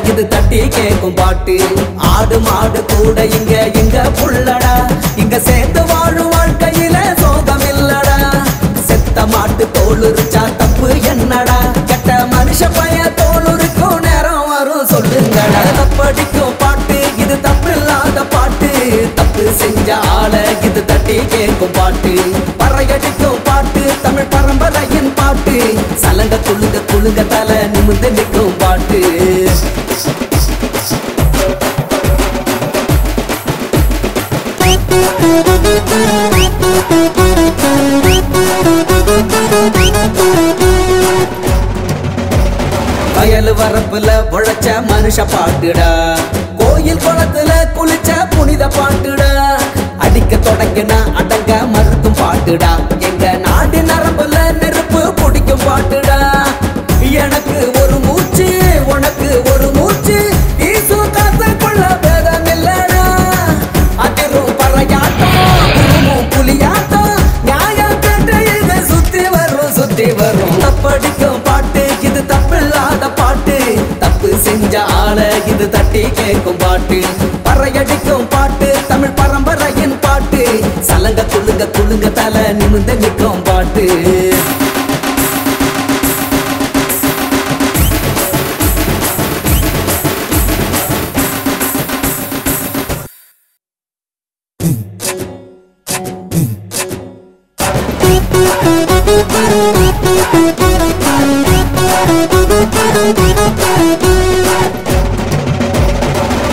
இது தட்டி கேக்கும் பாட்டு ஆடு மாடு கூட இங்க புள்ளடா இங்க சேர்ந்து வாழும் வாழ்க்கையில சோகம் இல்லடா செத்த மாட்டு தோலுரிச்சா தப்பு என்னடா கெட்ட மனுஷ பைய தோலுரிக்கும் நேரம் வரும் சொல்லுங்கடா தப்படிக்கும் பாட்டு இது தப்பு இல்லாத பாட்டு தப்பு செஞ்ச ஆள இது தட்டி கேக்கும் பாட்டு பறையடிக்கும் பாட்டு தமிழ் பரம்பரையின் பாட்டு சலங்க குழுங்க குழுங்க தலை நிமிந்து நிற்கும் பாட்டு வயல் வரப்புல உழைச்ச மனுஷ பாட்டுடா கோயில் குளத்துல குளிச்ச புனித பாட்டுடா அடிக்க தொடங்கினா அடங்க மறுக்கும் பாட்டுடா எங்க நாடு நரம்புல நெருப்பு பிடிக்கும் பாட்டுடா எனக்கு ஒரு மூச்சு உனக்கு ஒரு மூச்சு ஈசு காத்துக்குள்ள பேதம் இல்லடா அதிரும் பறையாட்டம் புலியாட்டம் நியாயம் கேட்டு இது சுத்தி வரும் தப்படிக்கும் பாட்டு இது தப்பில்லாத பாட்டு தப்பு செஞ்ச ஆள இது தட்டி கேட்கும் பாட்டு பறையடிக்கும் பாட்டு தமிழ் பரம்பரையின் பாட்டு சலங்க குழுங்க குழுங்க தலை நிமிந்து நிற்கும் பாட்டு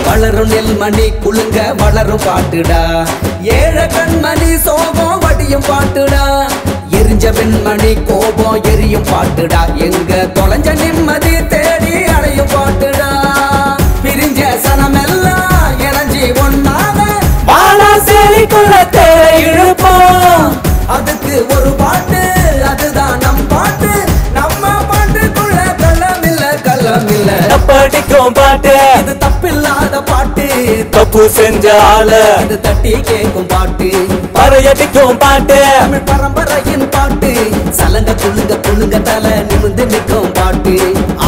வளரும் நெல்மணி குழுங்க வளரும் பாட்டுடா ஏழ கண்மணி சோகம் வடியும் பாட்டுடா எரிஞ்ச வெண்மணி கோபம் எரியும் பாட்டுடா எங்க தொலைஞ்ச நிம்மதி தேடி அடையும் பாட்டுடா பிரிஞ்ச சனமெல்லாம் இணைஞ்சி ஒன்னாக வாழா சேலிக்குள்ள தேவை இழுப்போம் அதுக்கு ஒரு பாட்டு அதுதான் நம் பாட்டு நம்ம பாட்டுக்குள்ள கள்ளம் இல்ல படிக்கும் பாட்டு இது தப்பில்லாத பாட்டு தப்பு செஞ்ச ஆள இது தட்டி கேக்கும் பாட்டு பறையடிக்கும் பாட்டு தமிழ் பரம்பரையின் பாட்டு சலங்க குழுங்க குழுங்க தலை நிமிந்து நிற்கும் பாட்டு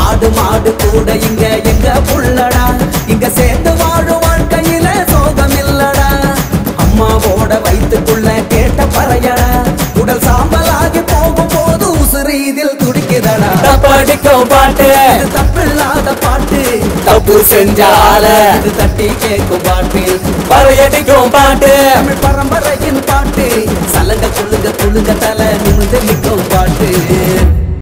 ஆடு மாடு கூட எங்க புள்ளடா இங்க சேர்ந்து வாழும் வாழ்க்கையில சோகம் இல்லடா அம்மாவோட வயிற்றுக்குள்ள கேட்ட பறையடா உடல் சாம்பலாகி போகும் போது உசுறு இதில் துடிக்குதடா படிக்கும் பாட்டு இது தப்பில்லாத பாட்டு தப்பு செஞ்ச ஆள இது தட்டி கேக்கும் பாட்டு பறையடிக்கும் பாட்டு தமிழ் பரம்பரையின் பாட்டு சலங்க குழுங்க குழுங்க தலை நிமிந்து நிற்கும் பாட்டு